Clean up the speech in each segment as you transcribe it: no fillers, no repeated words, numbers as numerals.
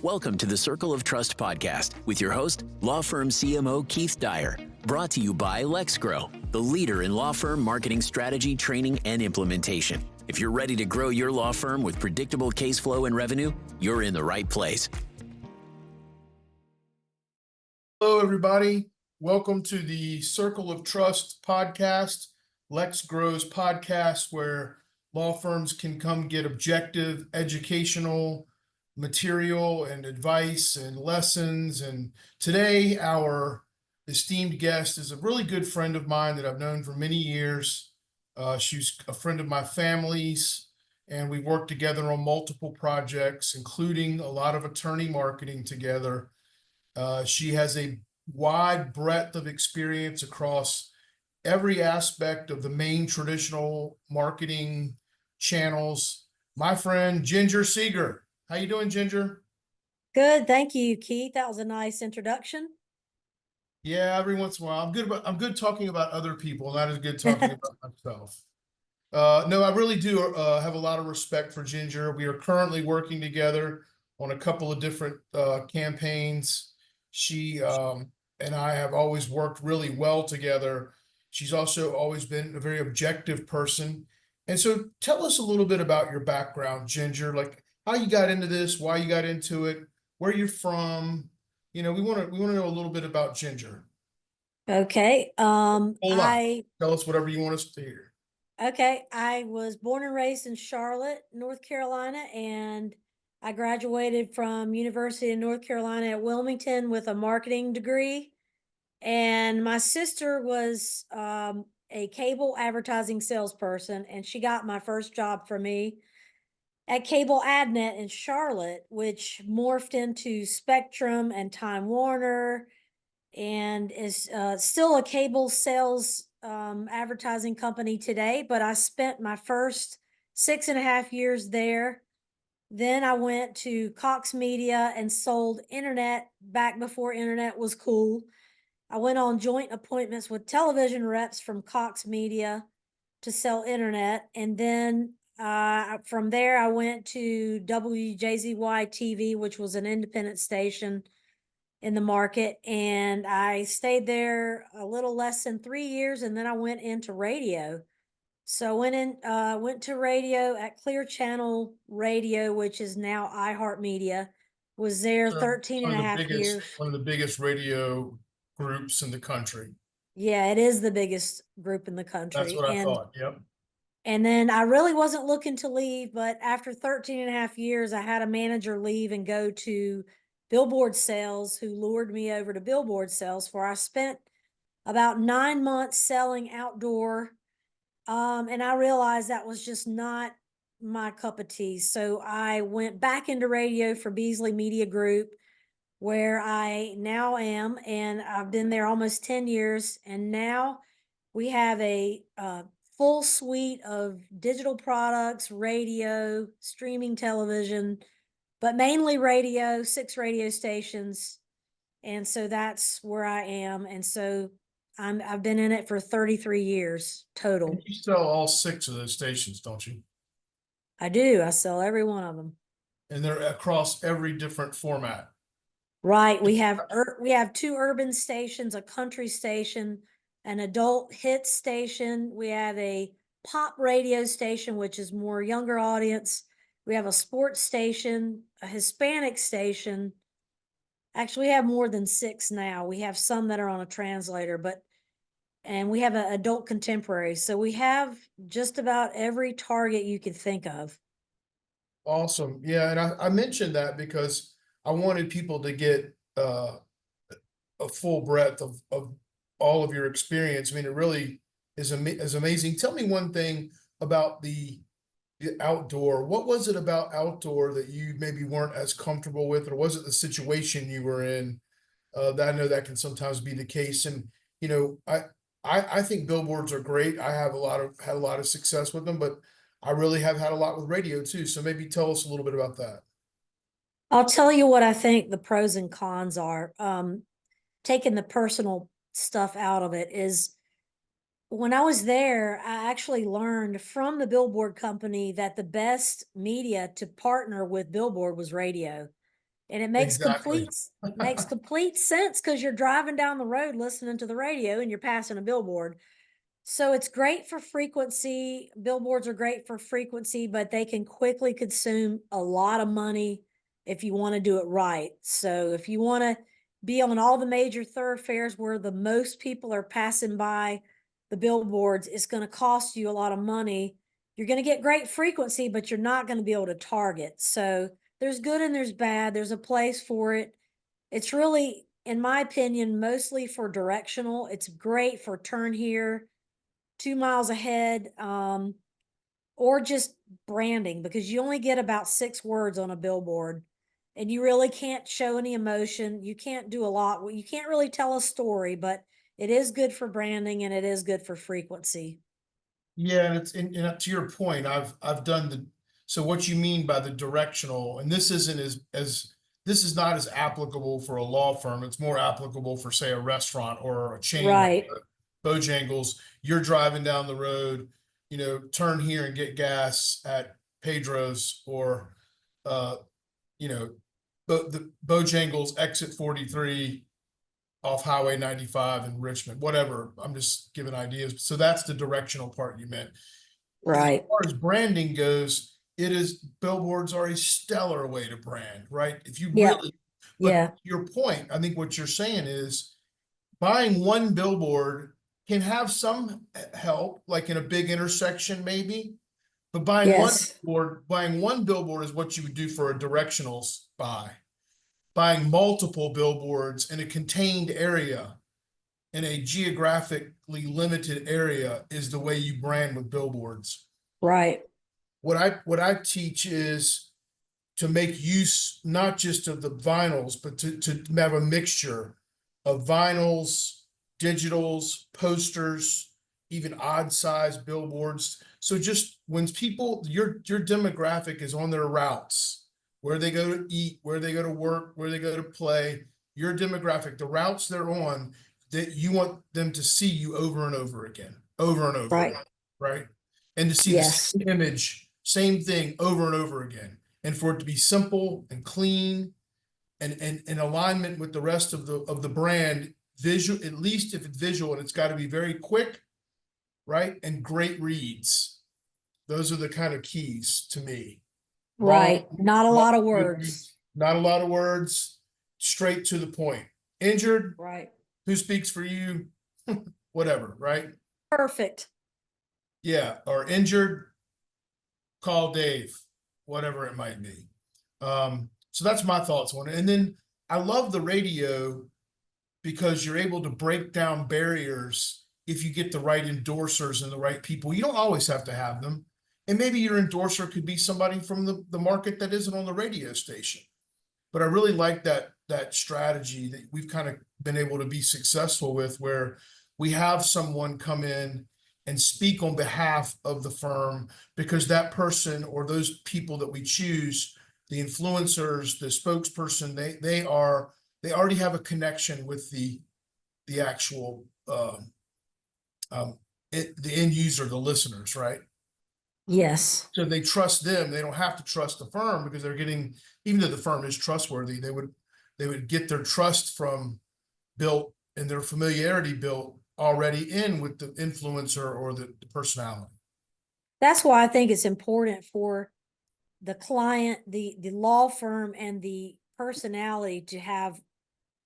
Welcome to the Circle of Trust podcast with your host, law firm CMO Keith Dyer. Brought to you by LEXGRO, the leader in law firm marketing strategy, training, and implementation. If you're ready to grow your law firm with predictable case flow and revenue, you're in the right place. Hello, everybody. Welcome to the Circle of Trust podcast, LEXGRO's podcast, where law firms can come get objective, educational material and advice and lessons. And today, our esteemed guest is a really good friend of mine that I've known for many years. She's a friend of my family's, and we worked together on multiple projects, including a lot of attorney marketing together. She has a wide breadth of experience across every aspect of the main traditional marketing channels. My friend, Ginger Seger. How you doing, Ginger? Good, thank you, Keith. That was a nice introduction. Yeah, every once in a while. I'm good talking about other people, not as good talking about myself. No, I really do have a lot of respect for Ginger. We are currently working together on a couple of different campaigns. She and I have always worked really well together. She's also always been a very objective person. And so tell us a little bit about your background, Ginger, like how you got into this, why you got into it, where you're from. You know, we want to know a little bit about Ginger. Okay. Tell us whatever you want us to hear. Okay. I was born and raised in Charlotte, North Carolina, and I graduated from University of North Carolina at Wilmington with a marketing degree. And my sister was a cable advertising salesperson, and she got my first job for me at Cable AdNet in Charlotte, which morphed into Spectrum and Time Warner, and is still a cable sales advertising company today. But I spent my first 6.5 years there. Then I went to Cox Media and sold internet back before internet was cool. I went on joint appointments with television reps from Cox Media to sell internet. And then from there, I went to WJZY TV, which was an independent station in the market. And I stayed there a little less than 3 years. And then I went into radio. So I went to radio at Clear Channel Radio, which is now iHeartMedia. Was there 13.5 years. One of the biggest radio groups in the country. Yeah, it is the biggest group in the country. That's what I thought. Yep. And then I really wasn't looking to leave, but after 13.5 years, I had a manager leave and go to Billboards sales, who lured me over to Billboards sales, where I spent about 9 months selling outdoor. And I realized that was just not my cup of tea. So I went back into radio for Beasley Media Group, where I now am, and I've been there almost 10 years. And now we have a full suite of digital products, radio, streaming television, but mainly radio, 6 radio stations. And so that's where I am. And so I've been in it for 33 years total. And you sell all 6 of those stations, don't you? I do. I sell every one of them. And they're across every different format. Right. We have 2 urban stations, a country station, an adult hit station. We have a pop radio station, which is more younger audience. We have a sports station, a Hispanic station. Actually, we have more than 6 now. We have some that are on a translator, and we have an adult contemporary. So we have just about every target you could think of. Awesome. Yeah. And I mentioned that because I wanted people to get a full breadth of all of your experience. I mean, it really is amazing. Tell me one thing about the outdoor. What was it about outdoor that you maybe weren't as comfortable with, or was it the situation you were in? That I know that can sometimes be the case. And you know, I think billboards are great. I have had a lot of success with them, but I really have had a lot with radio too. So maybe tell us a little bit about that. I'll tell you what I think the pros and cons are. Taking the personal stuff out of it is, when I was there, I actually learned from the billboard company that the best media to partner with Billboard was radio. And it makes Exactly. complete sense because you're driving down the road listening to the radio and you're passing a billboard. So it's great for frequency. Billboards are great for frequency, but they can quickly consume a lot of money if you want to do it right. So if you want to be on all the major thoroughfares where the most people are passing by the billboards, it's going to cost you a lot of money. You're going to get great frequency, but you're not going to be able to target. So there's good and there's bad. There's a place for it. It's really, in my opinion, mostly for directional. It's great for turn here, 2 miles ahead, or just branding, because you only get about 6 words on a billboard and you really can't show any emotion. You can't do a lot. You can't really tell a story, but it is good for branding and it is good for frequency. Yeah, and and to your point, I've done so what you mean by the directional, and this isn't as this is not as applicable for a law firm. It's more applicable for, say, a restaurant or a chain like Right. Bojangles. You're driving down the road, turn here and get gas at Pedro's, or you know, the Bojangles exit 43 off Highway 95 in Richmond, whatever. I'm just giving ideas. So that's the directional part you meant. As Right. far as branding goes, billboards are a stellar way to brand, right? If you Yeah. really, but Yeah. to your point, I think what you're saying is buying one billboard can have some help, like in a big intersection, maybe. But Yes. buying one billboard is what you would do for a directional buy. Buying multiple billboards in a contained area, in a geographically limited area, is the way you brand with billboards. Right. What I teach is to make use not just of the vinyls, but to have a mixture of vinyls, digitals, posters, even odd size billboards. So just when your demographic is on their routes, where they go to eat, where they go to work, where they go to play, your demographic, the routes they're on, that you want them to see you over and over again, over and over Right. again, right? And to see the Yes. same image, same thing over and over again. And for it to be simple and clean and in alignment with the rest of the brand, visual, at least if it's visual, and it's got to be very quick, right? And great reads. Those are the kind of keys to me. Right. Not a lot of Good words. reads, not a lot of words, straight to the point. Injured, Right. who speaks for you? Whatever, right? Perfect. Yeah, or injured, call Dave, whatever it might be. So that's my thoughts on it. And then I love the radio because you're able to break down barriers if you get the right endorsers and the right people. You don't always have to have them. And maybe your endorser could be somebody from the market that isn't on the radio station. But I really like that strategy that we've kind of been able to be successful with, where we have someone come in and speak on behalf of the firm, because that person or those people that we choose, the influencers, the spokesperson, they already have a connection with the actual the end user, the listeners, right? Yes. So they trust them. They don't have to trust the firm, because they're getting, even though the firm is trustworthy, they would get their trust built and their familiarity built already in with the influencer or the personality. That's why I think it's important for the client, the law firm, and the personality to have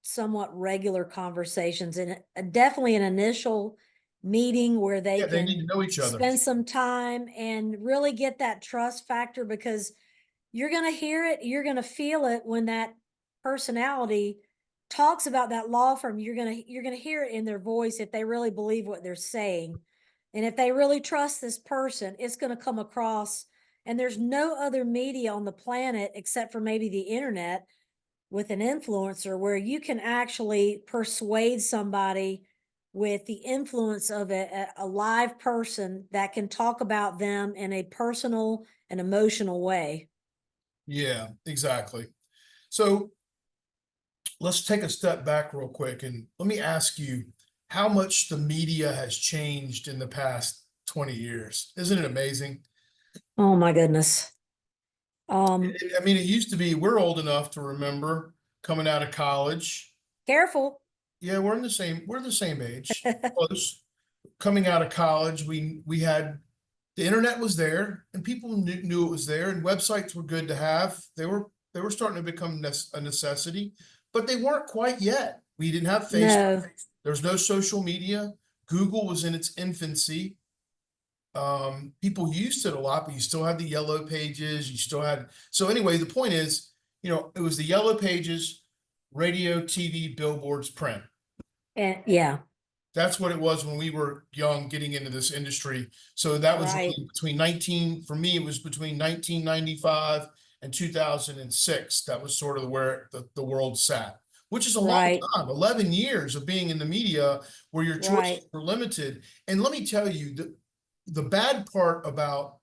somewhat regular conversations, and definitely an initial meeting where they Yeah, they need can to know each other. spend some time and really get that trust factor, because you're going to hear it, you're going to feel it when that personality talks about that law firm. You're going to hear it in their voice if they really believe what they're saying. And if they really trust this person, it's going to come across. And there's no other media on the planet except for maybe the internet with an influencer where you can actually persuade somebody with the influence of a live person that can talk about them in a personal and emotional way. Yeah, exactly. So let's take a step back real quick, and let me ask you how much the media has changed in the past 20 years. Isn't it amazing? Oh my goodness. I mean, it used to be, we're old enough to remember coming out of college. Careful. Yeah, we're the same age, close. Coming out of college, we had, the internet was there and people knew it was there, and websites were good to have. They were starting to become a necessity, but they weren't quite yet. We didn't have Facebook. No, There's no social media. Google was in its infancy. People used it a lot, but you still had the yellow pages. You still had, so anyway, the point is, it was the yellow pages, radio, TV, billboards, print. and yeah, That's what it was when we were young, getting into this industry. So that was right, really for me, it was between 1995 and 2006. That was sort of where the world sat, which is a long right, time, 11 years of being in the media where your right. choices were limited. And let me tell you, the bad part about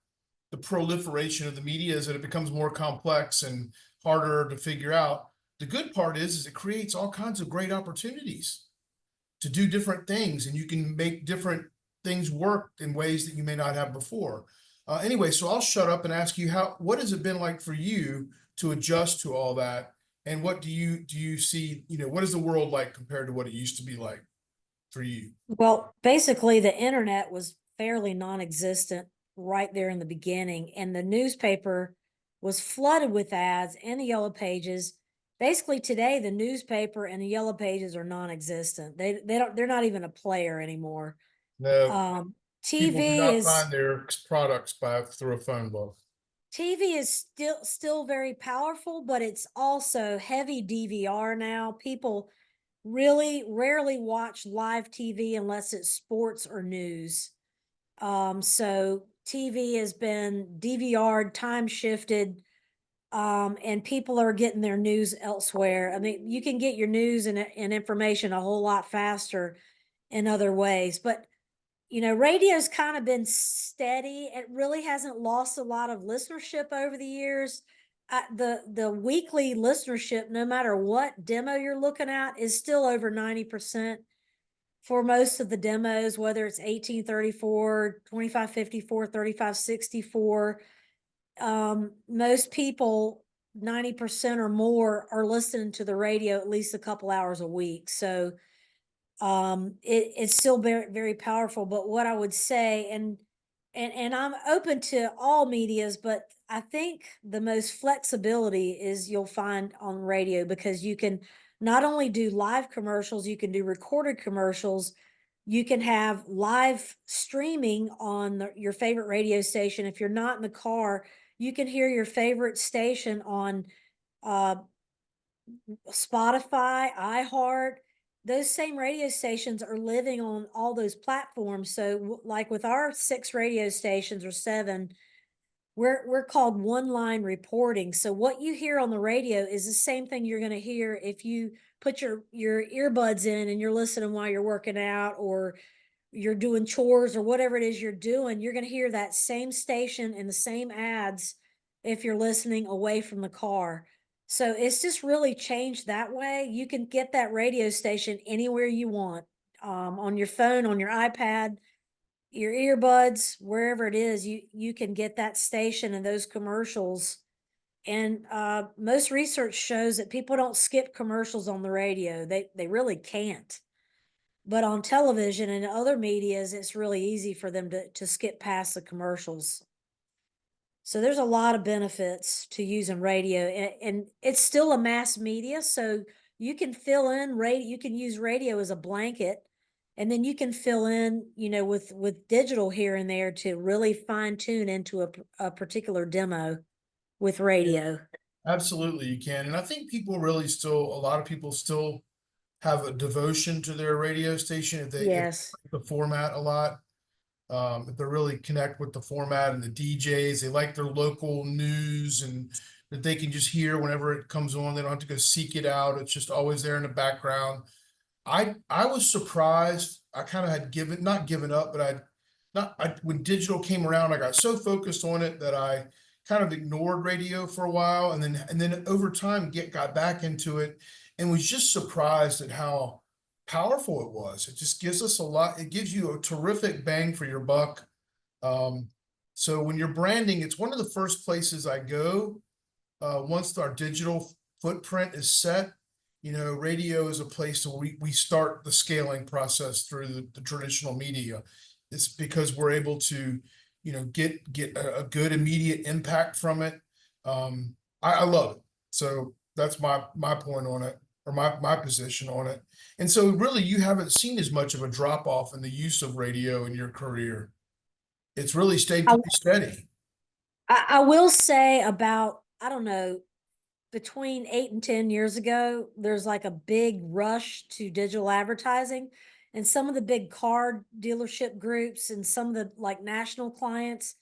the proliferation of the media is that it becomes more complex and harder to figure out. The good part is it creates all kinds of great opportunities to do different things, and you can make different things work in ways that you may not have before. Anyway, so I'll shut up and ask you, what has it been like for you to adjust to all that? And what do you see, what is the world like compared to what it used to be like for you? Well, basically, the internet was fairly non-existent right there in the beginning, and the newspaper was flooded with ads and the yellow pages. Basically, today the newspaper and the yellow pages are non-existent. They're not even a player anymore. No, people do TV not is find their products through a phone book. TV is still very powerful, but it's also heavy DVR now. People really rarely watch live TV unless it's sports or news. So TV has been DVR'd, time shifted, and people are getting their news elsewhere. I mean, you can get your news and information a whole lot faster in other ways, but radio's kind of been steady. It really hasn't lost a lot of listenership over the years. The weekly listenership, no matter what demo you're looking at, is still over 90% for most of the demos, whether it's 1834, 2554, 3564. Most people, 90% or more, are listening to the radio at least a couple hours a week. So it's still very, very powerful. But what I would say, and I'm open to all medias, but I think the most flexibility is you'll find on radio, because you can not only do live commercials, you can do recorded commercials. You can have live streaming on your favorite radio station. If you're not in the car, you can hear your favorite station on uh, Spotify, iHeart. Those same radio stations are living on all those platforms. So like with our 6 radio stations or 7, we're called one line reporting. So what you hear on the radio is the same thing you're going to hear if you put your earbuds in and you're listening while you're working out or you're doing chores or whatever it is you're doing. You're going to hear that same station and the same ads if you're listening away from the car. So it's just really changed that way. You can get that radio station anywhere you want, on your phone, on your iPad, your earbuds, wherever it is. You can get that station and those commercials. And most research shows that people don't skip commercials on the radio. They really can't. But on television and other medias, it's really easy for them to skip past the commercials. So there's a lot of benefits to using radio, and it's still a mass media. So you can fill in radio, you can use radio as a blanket, and then you can fill in, with digital here and there to really fine tune into a particular demo with radio. Absolutely, you can. And I think a lot of people still have a devotion to their radio station if Yes. the format a lot. If they really connect with the format and the DJs, they like their local news and that they can just hear whenever it comes on. They don't have to go seek it out. It's just always there in the background. I was surprised. I kind of had not given up, but when digital came around, I got so focused on it that I kind of ignored radio for a while, and then over time got back into it and was just surprised at how powerful it was. It just gives us a lot. It gives you a terrific bang for your buck. So when you're branding, it's one of the first places I go once our digital footprint is set, radio is a place where we start the scaling process through the traditional media. It's because we're able to, get a good immediate impact from it. I love it. So that's my point on it, or my position on it. And so really you haven't seen as much of a drop off in the use of radio in your career. It's really stayed I, pretty steady. I will say about, I don't know, between 8 and 10 years ago, there's like a big rush to digital advertising. And some of the big car dealership groups and some of the like national clients,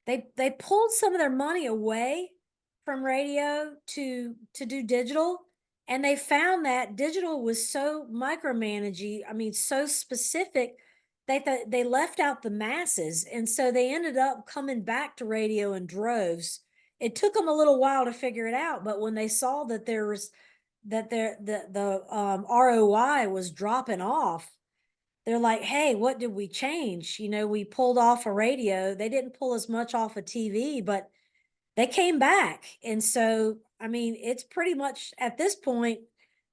they pulled some of their money away from radio to do digital. And they found that digital was so micromanaging, I mean, so specific, they left out the masses. And so they ended up coming back to radio in droves. It took them a little while to figure it out, but when they saw that the ROI was dropping off, they're like, hey, what did we change? We pulled off a radio. They didn't pull as much off a TV, but they came back. And so, I mean, it's pretty much at this point,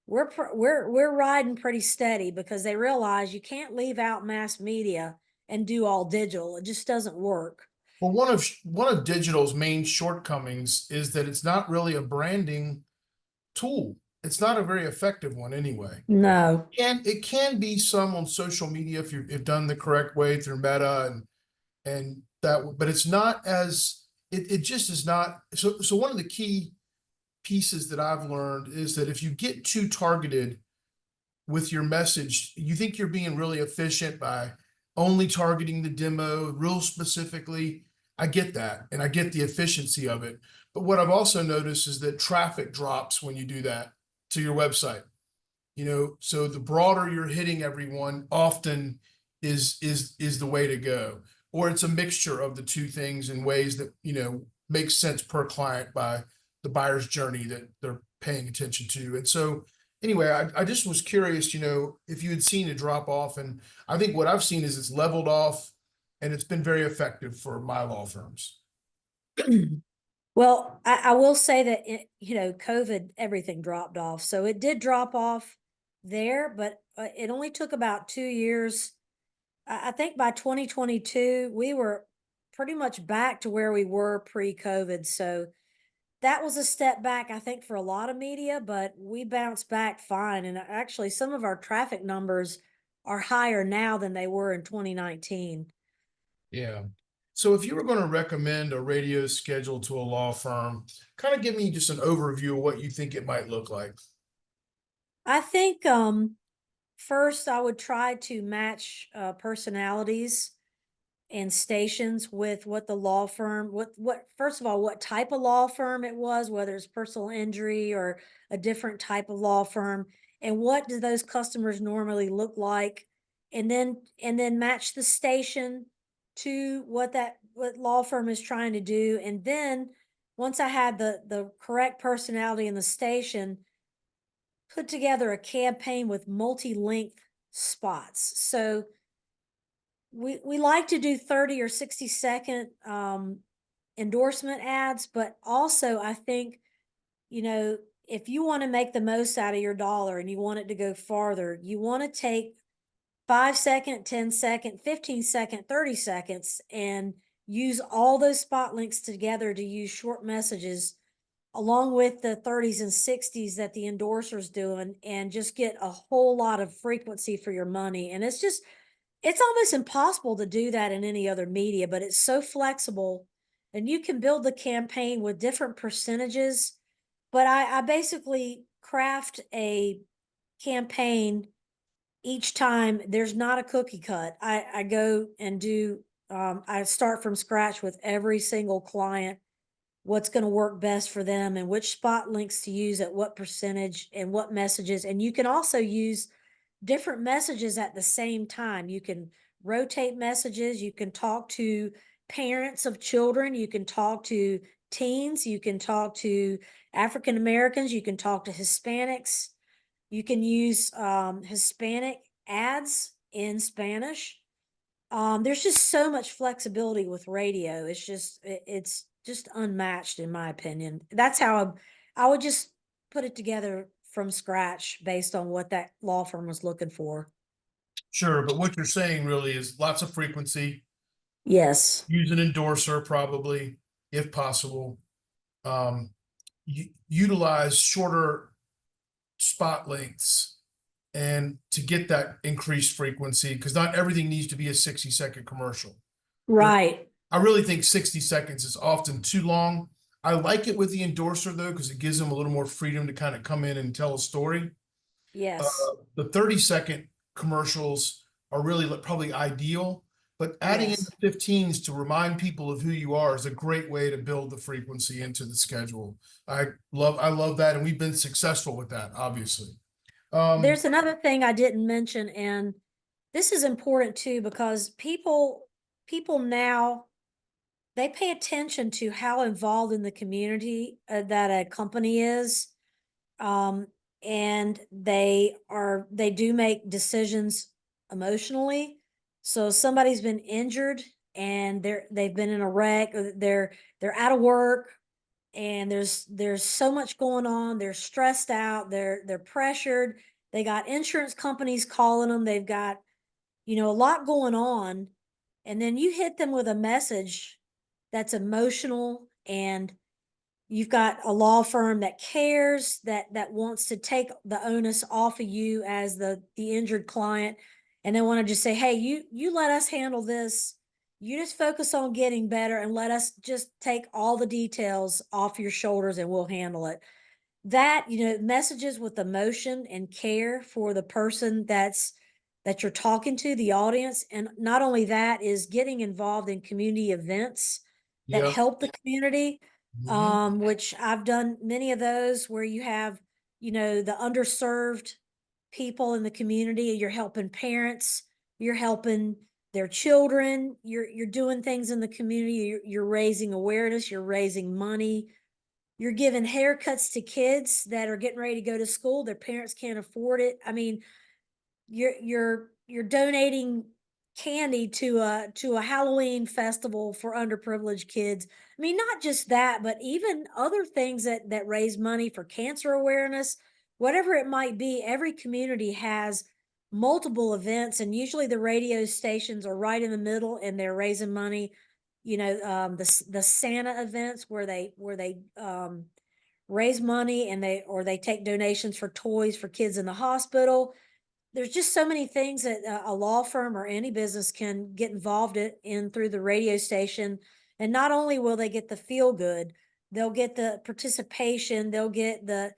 we're riding pretty steady because they realize you can't leave out mass media and do all digital. It just doesn't work. Well, one of digital's main shortcomings is that it's not really a branding tool. It's not a very effective one anyway. No. And it can be some on social media if you've done the correct way through Meta and that, but it's not as it just is not. So one of the key pieces that I've learned is that if you get too targeted with your message, you think you're being really efficient by only targeting the demo real specifically. I get that, and I get the efficiency of it. But what I've also noticed is that traffic drops when you do that to your website. So the broader you're hitting everyone often is the way to go. Or it's a mixture of the two things in ways that, makes sense per client by the buyer's journey that they're paying attention to. And so anyway, I just was curious, if you had seen a drop off, and I think what I've seen is it's leveled off and it's been very effective for my law firms. Well, I will say that, COVID, everything dropped off. So it did drop off there, but it only took about 2 years. I think by 2022, we were pretty much back to where we were pre-COVID. So that was a step back, I think, for a lot of media, but we bounced back fine. And actually, some of our traffic numbers are higher now than they were in 2019. Yeah. So if you were going to recommend a radio schedule to a law firm, kind of give me just an overview of what you think it might look like. I think first I would try to match personalities and stations with what the law firm, what first of all, what type of law firm it was, whether it's personal injury or a different type of law firm, and what do those customers normally look like, and then match the station to what law firm is trying to do. And then once I had the correct personality in the station, put together a campaign with multi-length spots. So we like to do 30 or 60-second endorsement ads, but also I think, if you want to make the most out of your dollar and you want it to go farther, you want to take 5 second, 10 second, 15 second, 30 seconds and use all those spot links together to use short messages along with the 30s and 60s that the endorser's doing, and just get a whole lot of frequency for your money. And it's almost impossible to do that in any other media, but it's so flexible and you can build the campaign with different percentages. But I basically craft a campaign each time. There's not a cookie cut. I go and do, I start from scratch with every single client, what's going to work best for them and which spot links to use at what percentage and what messages. And you can also use different messages at the same time. You can rotate messages. You can talk to parents of children. You can talk to teens. You can talk to African Americans. You can talk to Hispanics. You can use Hispanic ads in Spanish. There's just so much flexibility with radio. It's just unmatched in my opinion. That's how I would just put it together from scratch based on what that law firm was looking for. Sure, but what you're saying really is lots of frequency, Yes. use an endorser probably, if possible. Utilize shorter spot lengths and to get that increased frequency, because not everything needs to be a 60-second commercial. Right. I really think 60 seconds is often too long. I like it with the endorser though, because it gives them a little more freedom to kind of come in and tell a story. Yes. The 30-second commercials are really probably ideal, but adding in Yes. the 15s to remind people of who you are is a great way to build the frequency into the schedule. I love that, and we've been successful with that, obviously. There's another thing I didn't mention, and this is important too, because people now they pay attention to how involved in the community that a company is. Um, and they do make decisions emotionally. So if somebody's been injured and they've been in a wreck, or they're out of work, and there's so much going on, they're stressed out, they're pressured, they got insurance companies calling them, they've got, a lot going on, and then you hit them with a message that's emotional, and you've got a law firm that cares, that wants to take the onus off of you as the injured client, and they want to just say, hey, you let us handle this. You just focus on getting better and let us just take all the details off your shoulders and we'll handle it. That, messages with emotion and care for the person that you're talking to, the audience. And not only that, is getting involved in community events that Yep. help the community, Mhm. which I've done many of those where you have, the underserved people in the community. You're helping parents, you're helping their children, you're doing things in the community, you're raising awareness, you're raising money, you're giving haircuts to kids that are getting ready to go to school. Their parents can't afford it. I mean, you're donating candy to a Halloween festival for underprivileged kids. I mean, not just that, but even other things that raise money for cancer awareness, whatever it might be. Every community has multiple events, and usually the radio stations are right in the middle, and they're raising money. The Santa events where they raise money, and they take donations for toys for kids in the hospital. There's just so many things that a law firm or any business can get involved in through the radio station. And not only will they get the feel good, they'll get the participation, they'll get the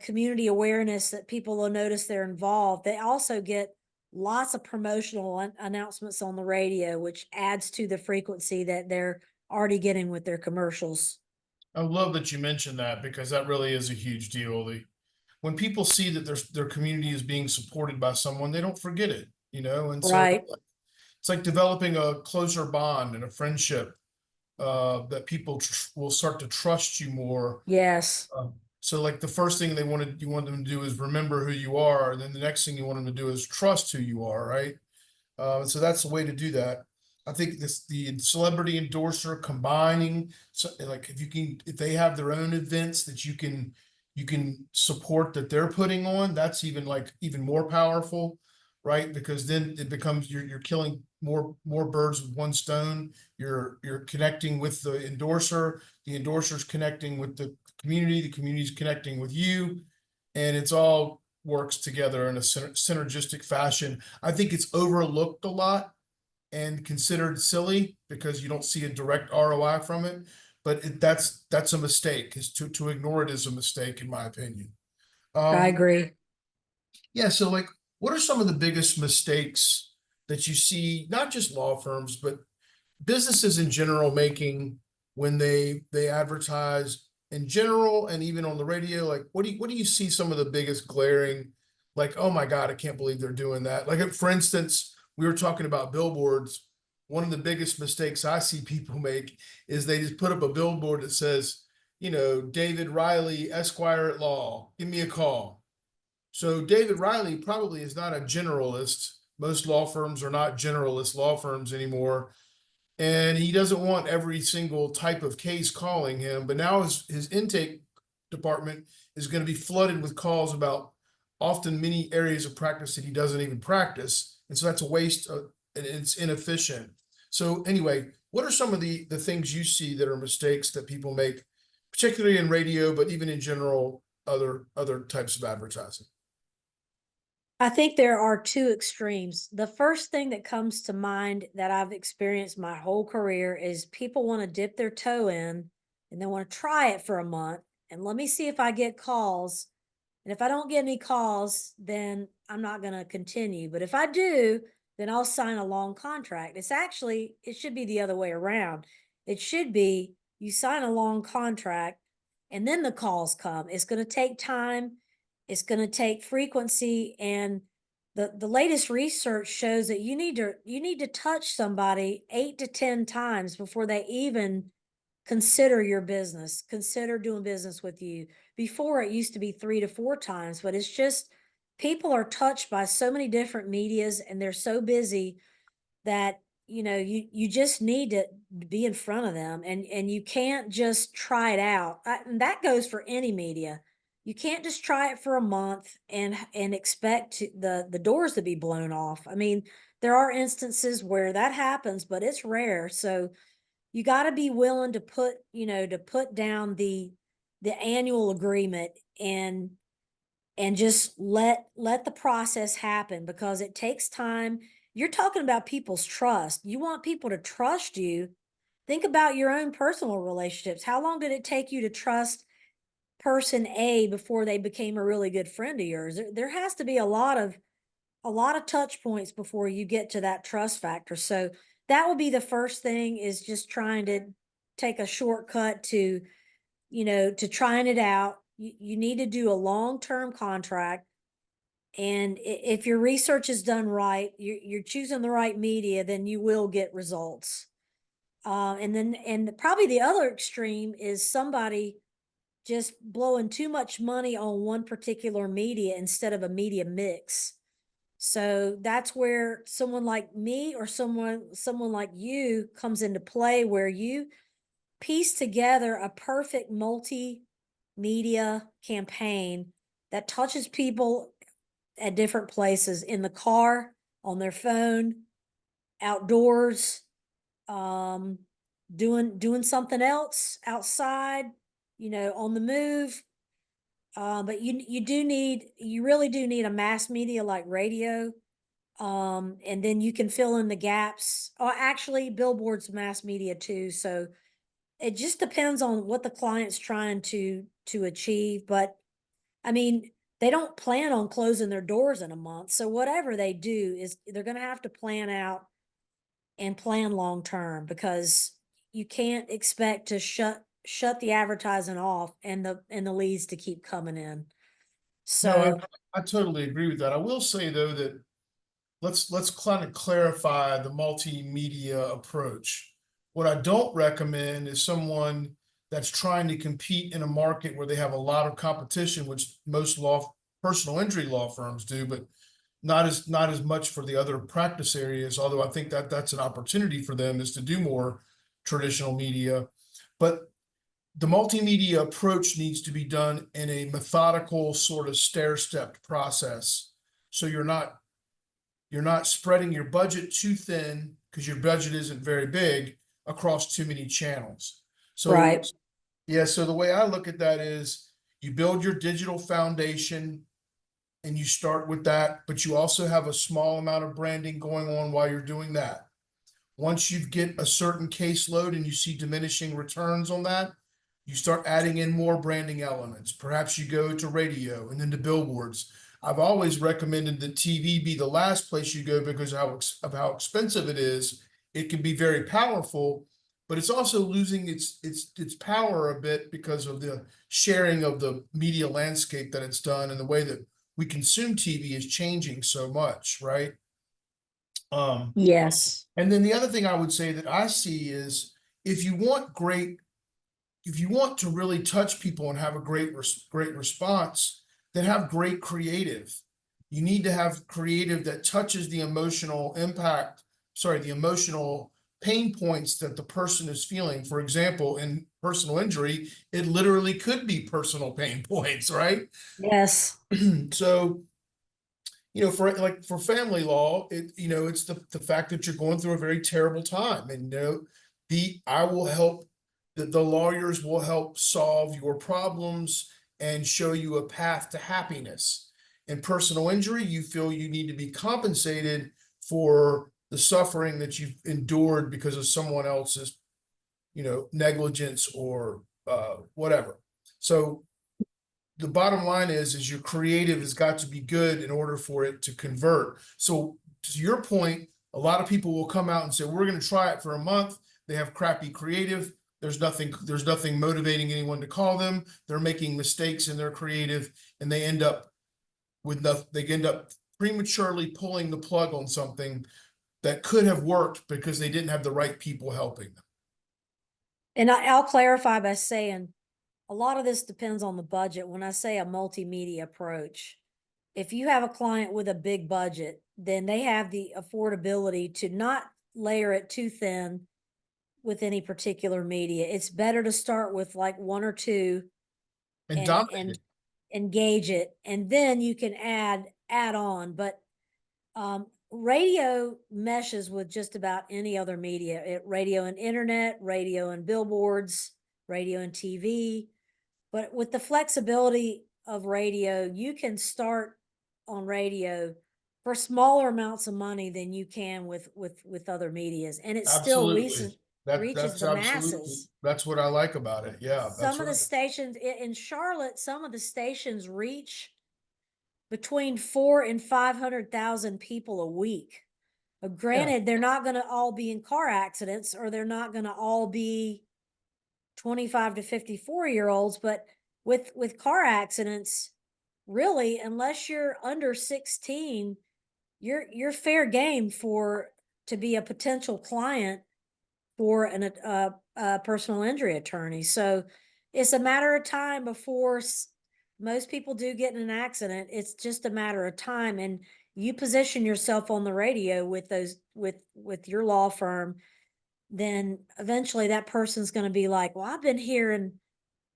community awareness that people will notice they're involved. They also get lots of promotional announcements on the radio, which adds to the frequency that they're already getting with their commercials. I love that you mentioned that, because that really is a huge deal. When people see that their community is being supported by someone, they don't forget it, and so Right. it's like developing a closer bond and a friendship, that people will start to trust you more. Yes. So like the first thing you want them to do is remember who you are, and then the next thing you want them to do is trust who you are, right? So that's the way to do that. I think the celebrity endorser combining, so like if they have their own events that you can support that they're putting on, that's even more powerful, right? Because then it becomes you're killing more birds with one stone. You're connecting with the endorser's connecting with the community's connecting with you, and it's all works together in a synergistic fashion. I think it's overlooked a lot and considered silly because you don't see a direct ROI from it. But that's a mistake. Is to ignore it is a mistake, in my opinion. I Um, agree. yeah. So, like, what are some of the biggest mistakes that you see, not just law firms, but businesses in general making when they advertise in general and even on the radio? Like, what do you see some of the biggest glaring, like, oh my God, I can't believe they're doing that? Like, for instance, we were talking about billboards. One of the biggest mistakes I see people make is they just put up a billboard that says, David Riley, Esquire at Law, give me a call. So David Riley probably is not a generalist. Most law firms are not generalist law firms anymore, and he doesn't want every single type of case calling him. But now his intake department is going to be flooded with calls about often many areas of practice that he doesn't even practice. And so that's a waste and it's inefficient. So anyway, what are some of the things you see that are mistakes that people make, particularly in radio, but even in general, other types of advertising? I think there are two extremes. The first thing that comes to mind that I've experienced my whole career is people want to dip their toe in and they want to try it for a month and let me see if I get calls. And if I don't get any calls, then I'm not going to continue. But if I do, then I'll sign a long contract. It should be the other way around. It should be you sign a long contract and then the calls come. It's going to take time. It's going to take frequency, and the latest research shows that you need to touch somebody 8 to 10 times before they even consider your business, consider doing business with you. Before it used to be 3 to 4 times, but it's just people are touched by so many different medias and they're so busy that you just need to be in front of them, and you can't just try it out. And that goes for any media. You can't just try it for a month and expect the doors to be blown off. I mean, there are instances where that happens, but it's rare. So you got to be willing to put down the annual agreement and just let the process happen, because it takes time. You're talking about people's trust. You want people to trust you. Think about your own personal relationships. How long did it take you to trust person A before they became a really good friend of yours? There has to be a lot of touch points before you get to that trust factor. So that would be the first thing, is just trying to take a shortcut to trying it out. You need to do a long-term contract. And if your research is done right, you're choosing the right media, then you will get results. And probably the other extreme is somebody just blowing too much money on one particular media instead of a media mix. So that's where someone like me or someone like you comes into play, where you piece together a perfect multimedia campaign that touches people at different places: in the car, on their phone, outdoors, doing something else outside, on the move. But you really do need a mass media like radio. And then you can fill in the gaps. Oh, actually, Billboards mass media too. So it just depends on what the client's trying to achieve. But I mean, they don't plan on closing their doors in a month. So whatever they do is they're going to have to plan out and plan long term, because you can't expect to shut the advertising off and the leads to keep coming in. No, So I totally agree with that. I will say though that let's kind of clarify the multimedia approach. What I don't recommend is someone that's trying to compete in a market where they have a lot of competition, which most personal injury law firms do, but not as much for the other practice areas. Although I think that that's an opportunity for them, is to do more traditional media. But the multimedia approach needs to be done in a methodical sort of stair-stepped process. So you're not spreading your budget too thin, because your budget isn't very big, across too many channels. So right. yeah, so the way I look at that is you build your digital foundation and you start with that, but you also have a small amount of branding going on while you're doing that. Once you get a certain caseload and you see diminishing returns on that, you start adding in more branding elements. Perhaps you go to radio and then to billboards. I've always recommended that TV be the last place you go because of how expensive it is. It can be very powerful, but it's also losing its power a bit because of the sharing of the media landscape that it's done, and the way that we consume TV is changing so much, right? Yes. And then the other thing I would say that I see is, if you want to really touch people and have a great response, then have great creative. You need to have creative that touches the emotional pain points that the person is feeling. For example, in personal injury, it literally could be personal pain points, right? Yes. So, for family law, it's the fact that you're going through a very terrible time, and I will help. The lawyers will help solve your problems and show you a path to happiness. In personal injury, you feel you need to be compensated for the suffering that you've endured because of someone else's, negligence or whatever. So the bottom line is your creative has got to be good in order for it to convert. So to your point, a lot of people will come out and say, we're going to try it for a month. They have crappy creative. There's nothing motivating anyone to call them. They're making mistakes in their creative, and they end up prematurely pulling the plug on something that could have worked because they didn't have the right people helping them. And I'll clarify by saying a lot of this depends on the budget. When I say a multimedia approach, if you have a client with a big budget, then they have the affordability to not layer it too thin with any particular media. It's better to start with like one or two and engage it, and then you can add on. But radio meshes with just about any other media. Radio and internet, radio and billboards, radio and TV. But with the flexibility of radio, you can start on radio for smaller amounts of money than you can with other medias, and it still reaches the masses. That's what I like about it. Yeah, Some of the stations in Charlotte, some of the stations reach between 400,000 and 500,000 people a week. Granted, they're not going to all be in car accidents, or they're not going to all be 25 to 54-year-olds, but with car accidents, really, unless you're under 16, you're fair game to be a potential client for a personal injury attorney. So it's a matter of time before most people do get in an accident. It's just a matter of time, and you position yourself on the radio with your law firm, then eventually that person's going to be like, well, I've been hearing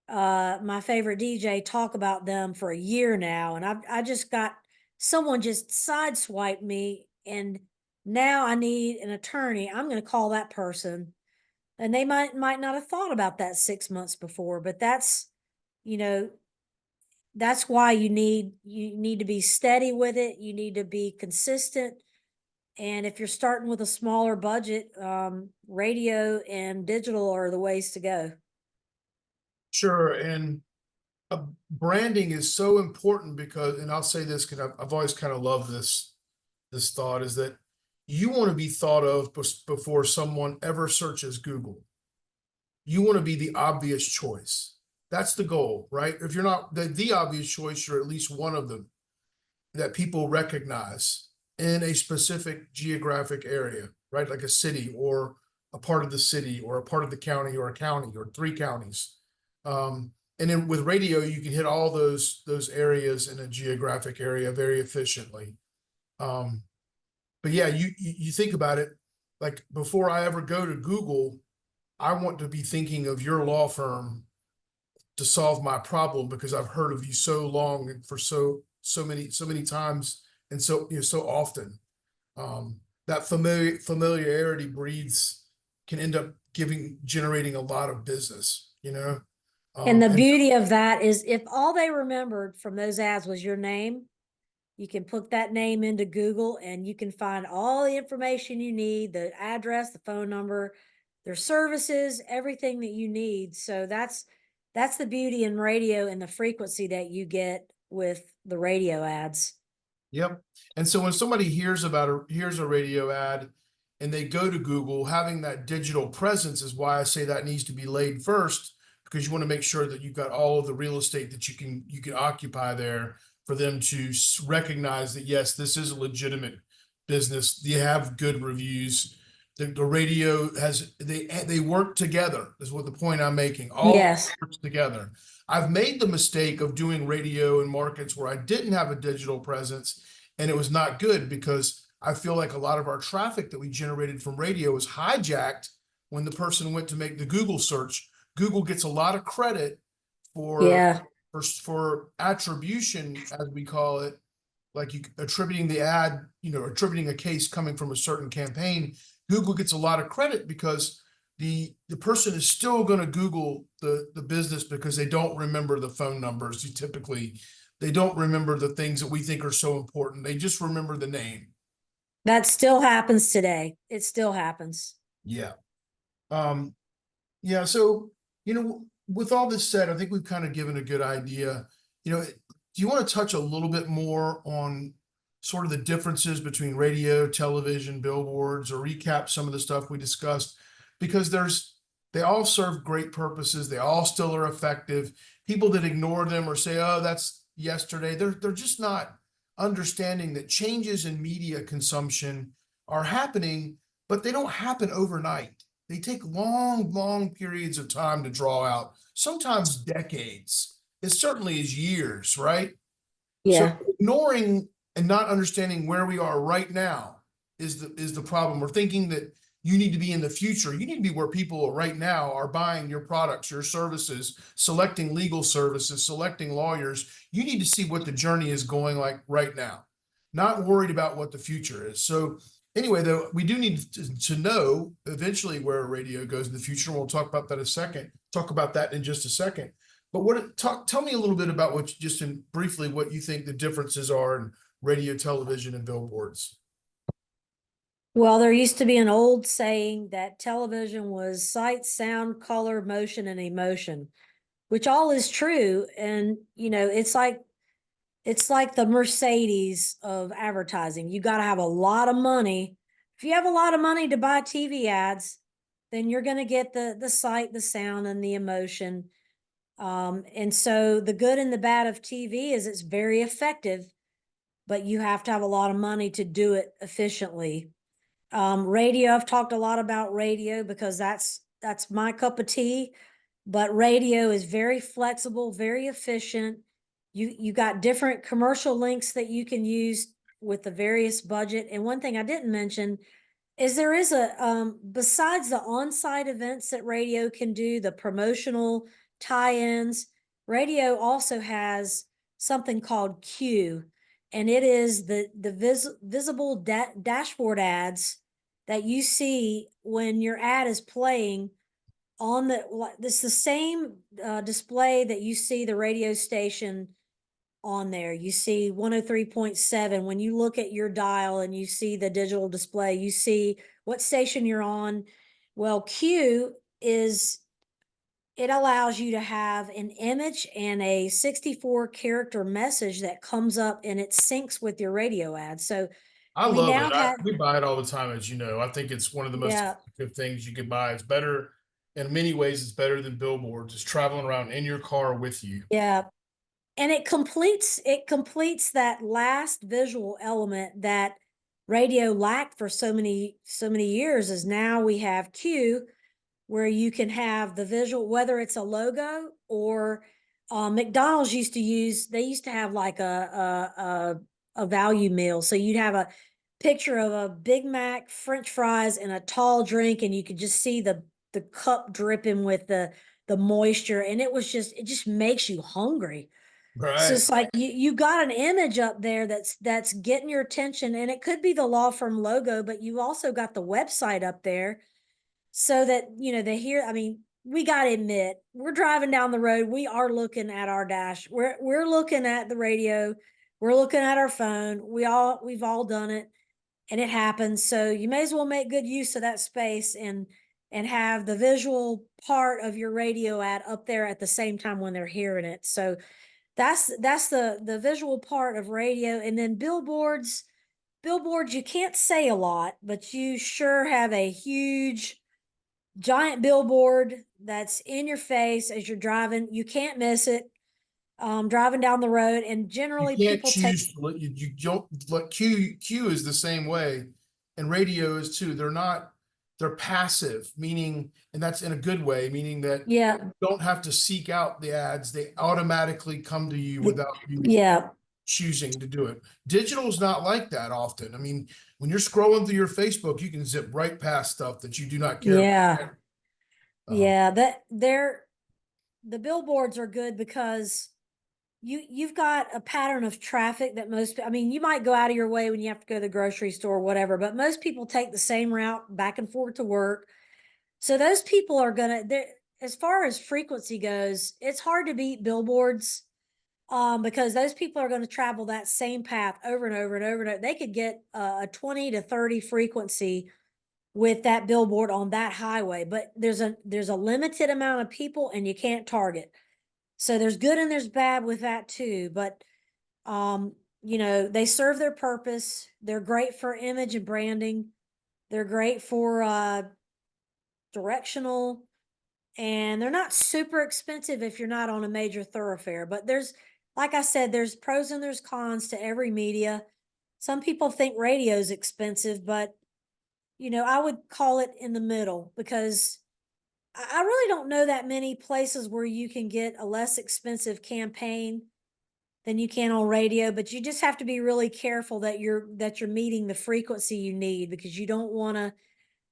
my favorite DJ talk about them for a year now, and I just got someone just sideswiped me, and now I need an attorney. I'm going to call that person. And they might not have thought about that 6 months before, but that's why you need to be steady with it. You need to be consistent. And if you're starting with a smaller budget, radio and digital are the ways to go. Sure. And branding is so important because, and I'll say this because I've always kind of loved this thought, is that you want to be thought of before someone ever searches Google. You want to be the obvious choice. That's the goal, right? If you're not the obvious choice, you're at least one of them that people recognize in a specific geographic area, right? Like a city or a part of the city or a part of the county or a county or 3 counties. And then with radio, you can hit all those areas in a geographic area very efficiently. But yeah, you think about it, like before I ever go to Google, I want to be thinking of your law firm to solve my problem because I've heard of you so long and for so many times and so often. That familiarity can end up generating a lot of business, And the beauty of that is if all they remembered from those ads was your name, you can put that name into Google and you can find all the information you need, the address, the phone number, their services, everything that you need. So that's the beauty in radio and the frequency that you get with the radio ads. Yep. And so when somebody hears a radio ad and they go to Google, having that digital presence is why I say that needs to be laid first, because you want to make sure that you've got all of the real estate that you can occupy there for them to recognize that, yes, this is a legitimate business. They have good reviews. The radio they work together is what the point I'm making. All works together. I've made the mistake of doing radio in markets where I didn't have a digital presence, and it was not good because I feel like a lot of our traffic that we generated from radio was hijacked when the person went to make the Google search. Google gets a lot of credit for Yeah. for attribution, as we call it, like you attributing the ad, attributing a case coming from a certain campaign. Google gets a lot of credit because the person is still going to Google the business because they don't remember the phone numbers. They don't remember the things that we think are so important. They just remember the name. That still happens today. It still happens. Yeah. Yeah. So, with all this said, I think we've kind of given a good idea. Do you want to touch a little bit more on sort of the differences between radio, television, billboards, or recap some of the stuff we discussed? Because they all serve great purposes. They all still are effective. People that ignore them or say, oh, that's yesterday, they're just not understanding that changes in media consumption are happening, but they don't happen overnight. They take long, long periods of time to draw out, sometimes decades. It certainly is years, right? Yeah. So ignoring and not understanding where we are right now is the problem. We're thinking that you need to be in the future. You need to be where people right now are buying your products, your services, selecting legal services, selecting lawyers. You need to see what the journey is going like right now, not worried about what the future is. So anyway, though, we do need to know eventually where radio goes in the future. We'll talk about that in just a second. But tell me a little bit about briefly what you think the differences are in radio, television, and billboards. Well, there used to be an old saying that television was sight, sound, color, motion, and emotion, which all is true. And, it's like the Mercedes of advertising. You got to have a lot of money. If you have a lot of money to buy TV ads, then you're going to get the sight, the sound, and the emotion. And so the good and the bad of TV is it's very effective, but you have to have a lot of money to do it efficiently. Radio, I've talked a lot about radio because that's my cup of tea, but radio is very flexible, very efficient. You got different commercial links that you can use with the various budget. And one thing I didn't mention is there is besides the on-site events that radio can do, the promotional tie-ins, radio also has something called Q, and it is the visible dashboard ads that you see when your ad is playing on this the same display that you see the radio station on there. You see 103.7. When you look at your dial and you see the digital display, you see what station you're on. Well, Q it allows you to have an image and a 64 character message that comes up and it syncs with your radio ad. So I we love now it. have, We buy it all the time, as you know. I think it's one of the most effective things you could buy. It's better in many ways. It's better than billboards. It's traveling around in your car with you. yeah. And it completes that last visual element that radio lacked for so many years. Is now we have Q, where you can have the visual, whether it's a logo or McDonald's used to have like a value meal. So you'd have a picture of a Big Mac, French fries, and a tall drink, and you could just see the cup dripping with the moisture, and it just makes you hungry. So Right. it's like you got an image up there that's getting your attention, and it could be the law firm logo, but you also got the website up there so that, they hear, I mean, we got to admit, we're driving down the road. We are looking at our dash. We're looking at the radio. We're looking at our phone. We've all done it, and it happens. So you may as well make good use of that space and have the visual part of your radio ad up there at the same time when they're hearing it. So that's the visual part of radio. And then billboards, you can't say a lot, but you sure have a huge giant billboard that's in your face as you're driving. You can't miss it. Driving down the road, and generally You can't people take, choose to let you don't let Q is the same way, and radio is too. They're passive, meaning, and that's in a good way, meaning that yeah, you don't have to seek out the ads. They automatically come to you without you yeah. choosing to do it. Digital is not like that often. I mean, when you're scrolling through your Facebook, you can zip right past stuff that you do not care Yeah. about. Yeah, the billboards are good because you've got a pattern of traffic that I mean, you might go out of your way when you have to go to the grocery store or whatever, but most people take the same route back and forth to work. So those people are as far as frequency goes, it's hard to beat billboards. Because those people are going to travel that same path over and over and over and over. They could get a 20 to 30 frequency with that billboard on that highway, but there's a limited amount of people and you can't target. So there's good and there's bad with that too. But you know, they serve their purpose. They're great for image and branding. They're great for directional, and they're not super expensive if you're not on a major thoroughfare. But like I said, there's pros and there's cons to every media. Some people think radio is expensive, but you know, I would call it in the middle, because I really don't know that many places where you can get a less expensive campaign than you can on radio, but you just have to be really careful that you're meeting the frequency you need, because you don't want to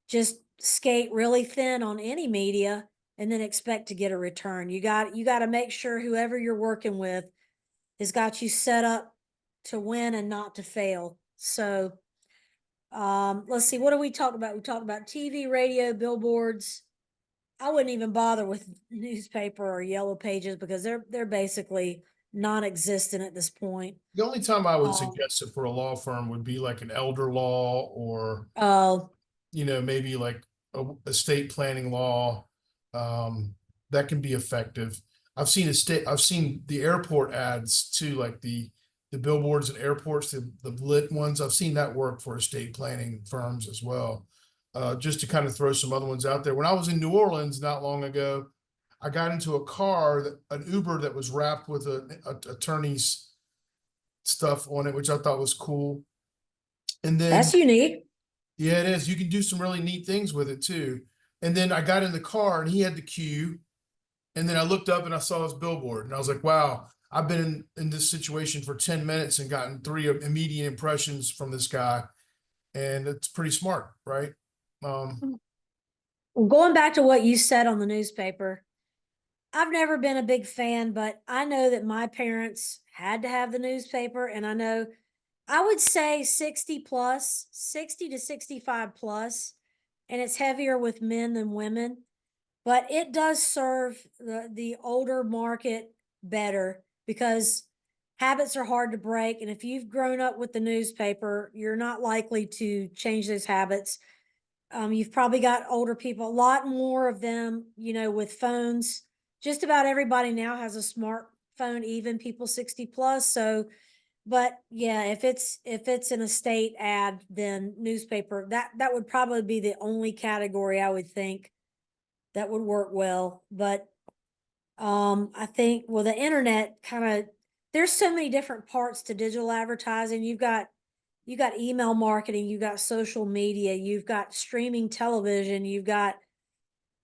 just skate really thin on any media and then expect to get a return. You got to make sure whoever you're working with has got you set up to win and not to fail. So let's see, what do we talk about? We talked about TV, radio, billboards. I wouldn't even bother with newspaper or yellow pages, because they're basically non-existent at this point. The only time I would suggest it for a law firm would be like an elder law, or you know, maybe like estate planning law. That can be effective. I've seen the airport ads too, like the billboards at airports, the lit ones. I've seen that work for estate planning firms as well. Just to kind of throw some other ones out there. When I was in New Orleans not long ago, I got into a car, an Uber that was wrapped with a attorney's stuff on it, which I thought was cool. And then that's unique. Yeah, it is. You can do some really neat things with it too. And then I got in the car and he had the cue. And then I looked up and I saw his billboard and I was like, wow, I've been in this situation for 10 minutes and gotten 3 immediate impressions from this guy. And it's pretty smart, right? Going back to what you said on the newspaper, I've never been a big fan, but I know that my parents had to have the newspaper, and I would say 60 plus, 60 to 65 plus, and it's heavier with men than women, but it does serve the older market better, because habits are hard to break. And if you've grown up with the newspaper, you're not likely to change those habits. You've probably got older people, a lot more of them, you know, with phones. Just about everybody now has a smartphone, even people 60 plus. So, but yeah, if it's an estate ad, then newspaper, that would probably be the only category I would think that would work well. But I think, well, the internet there's so many different parts to digital advertising. You got email marketing, you've got social media, you've got streaming television, you've got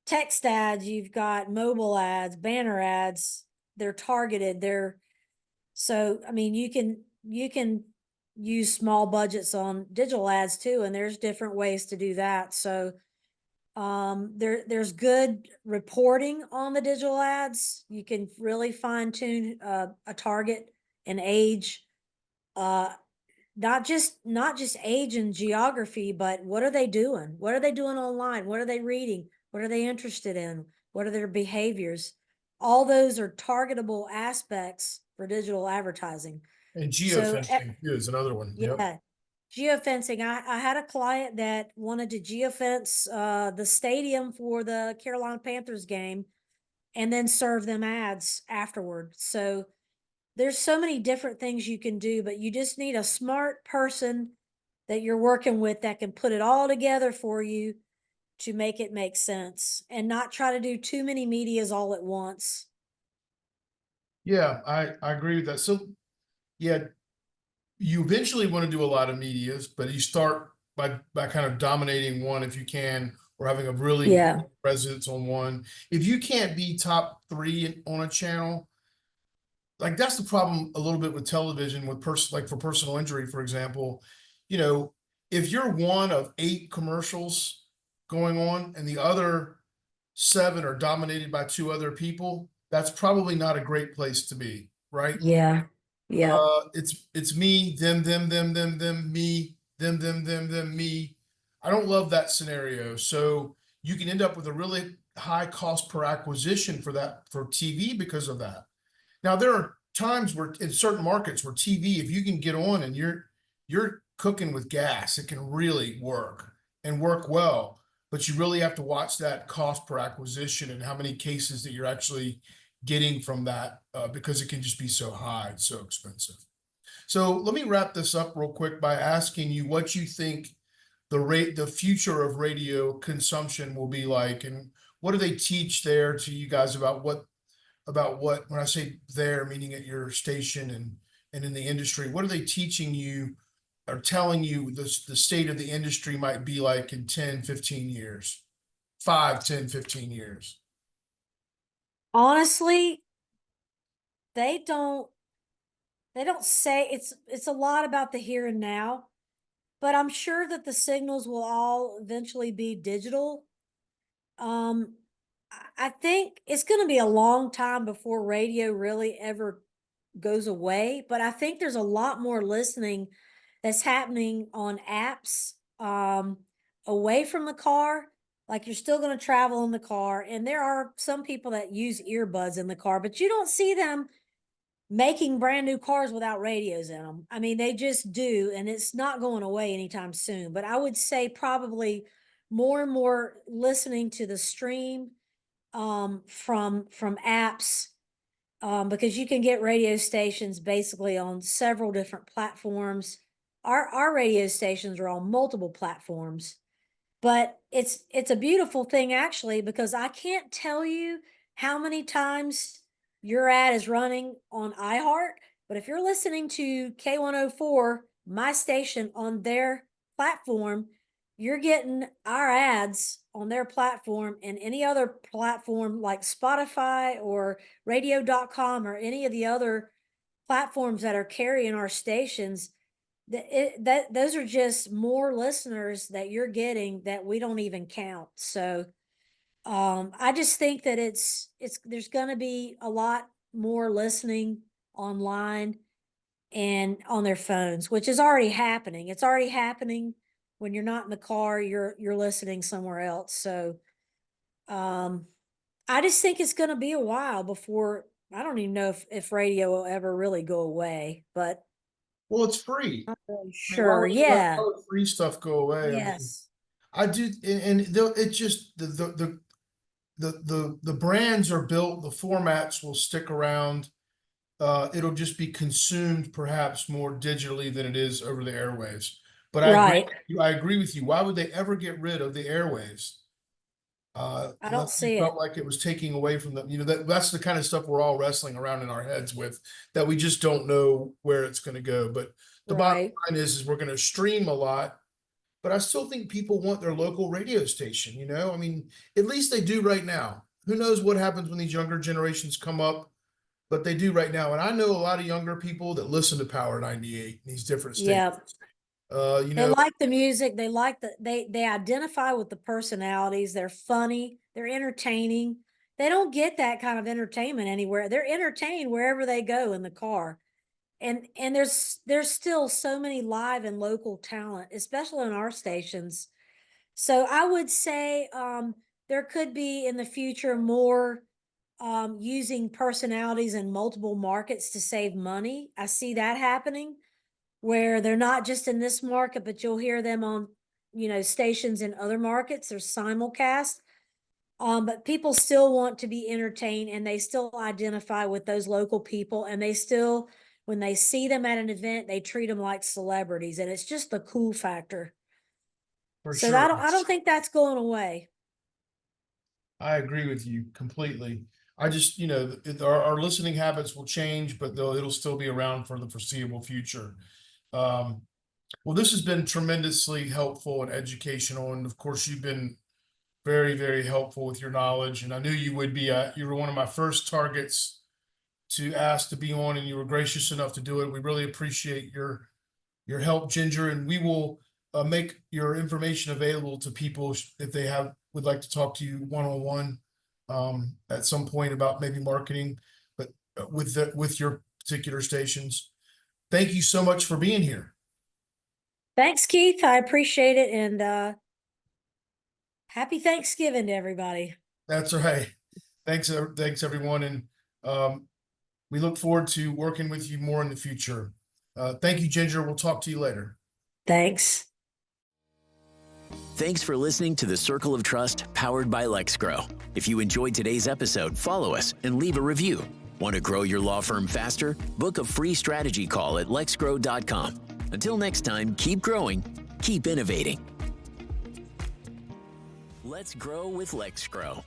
text ads, you've got mobile ads, banner ads. They're targeted. So I mean, you can use small budgets on digital ads too, and there's different ways to do that. So there's good reporting on the digital ads. You can really fine tune a target and age. Not just age and geography, but what are they doing? What are they doing online? What are they reading? What are they interested in? What are their behaviors? All those are targetable aspects for digital advertising. And So, geofencing is another one. yeah, Yep. geofencing. I had a client that wanted to geofence the stadium for the Carolina Panthers game and then serve them ads afterward. So there's so many different things you can do, but you just need a smart person that you're working with that can put it all together for you to make it make sense, and not try to do too many medias all at once. Yeah, I agree with that. So yeah, you eventually want to do a lot of medias, but you start by kind of dominating one if you can, or having a really Yeah. presence on one. If you can't be top 3 on a channel, like that's the problem a little bit with television with like for personal injury, for example, if you're one of 8 commercials going on and the other 7 are dominated by 2 other people, that's probably not a great place to be, right? Yeah. Yeah. It's me, them, me, them, me. I don't love that scenario. So you can end up with a really high cost per acquisition for TV because of that. Now there are times where in certain markets where TV, if you can get on and you're cooking with gas, it can really work and work well. But you really have to watch that cost per acquisition and how many cases that you're actually getting from that because it can just be so high, it's so expensive. So let me wrap this up real quick by asking you what you think the future of radio consumption will be like, and what do they teach there to you guys about what when I say there, meaning at your station and in the industry, what are they teaching you or telling you the state of the industry might be like in 10, 15 years, 5, 10, 15 years? Honestly, they don't say it's a lot about the here and now, but I'm sure that the signals will all eventually be digital. Um, I think it's going to be a long time before radio really ever goes away, but I think there's a lot more listening that's happening on apps, away from the car. Like you're still going to travel in the car, and there are some people that use earbuds in the car, but you don't see them making brand new cars without radios in them. I mean, they just do, and it's not going away anytime soon. But I would say probably more and more listening to the stream from apps, because you can get radio stations basically on several different platforms. Our radio stations are on multiple platforms, but it's a beautiful thing actually, because I can't tell you how many times your ad is running on iHeart, but if you're listening to K104, my station on their platform, you're getting our ads on their platform, and any other platform like Spotify or radio.com or any of the other platforms that are carrying our stations, that those are just more listeners that you're getting that we don't even count. So I just think that it's there's going to be a lot more listening online and on their phones, which is already happening. It's already happening when you're not in the car, you're listening somewhere else. So um I just think it's going to be a while before, I don't even know if radio will ever really go away, but Well, it's free. I'm not really I mean, why sure. would you let Yeah. all the free stuff go away? I mean, Yes. I do, and it's just the brands are built, the formats will stick around. It'll just be consumed perhaps more digitally than it is over the airwaves. But Right. I agree with you. Why would they ever get rid of the airwaves? I don't Unless they see felt it. like it was taking away from them. That's the kind of stuff we're all wrestling around in our heads with, that we just don't know where it's going to go. But the bottom Right. line is we're going to stream a lot, but I still think people want their local radio station, I mean, at least they do right now. Who knows what happens when these younger generations come up, but they do right now. And I know a lot of younger people that listen to Power 98 in these different stations. Yeah. Uh, you They know, like the music. They like they identify with the personalities. They're funny. They're entertaining. They don't get that kind of entertainment anywhere. They're entertained wherever they go in the car. And there's still so many live and local talent, especially on our stations. So I would say there could be in the future more using personalities in multiple markets to save money. I see that happening where they're not just in this market, but you'll hear them on, stations in other markets. There's simulcast. But people still want to be entertained and they still identify with those local people, and they still, when they see them at an event, they treat them like celebrities, and it's just the cool factor. for So sure. I don't think that's going away. I agree with you completely. I just, our listening habits will change, but it'll still be around for the foreseeable future. Um, well, this has been tremendously helpful and educational. And of course, you've been very, very helpful with your knowledge. And I knew you would be. You were one of my first targets to ask to be on, and you were gracious enough to do it. We really appreciate your help, Ginger, and we will make your information available to people if they would like to talk to you one-on-one at some point about maybe marketing, but with your particular stations. Thank you so much for being here. Thanks, Keith. I appreciate it. And happy Thanksgiving to everybody. That's right. Thanks, everyone. And we look forward to working with you more in the future. Thank you, Ginger. We'll talk to you later. Thanks. Thanks for listening to the Circle of Trust powered by LEXGRO. If you enjoyed today's episode, follow us and leave a review. Want to grow your law firm faster? Book a free strategy call at lexgro.com. Until next time, keep growing, keep innovating. Let's grow with LEXGRO.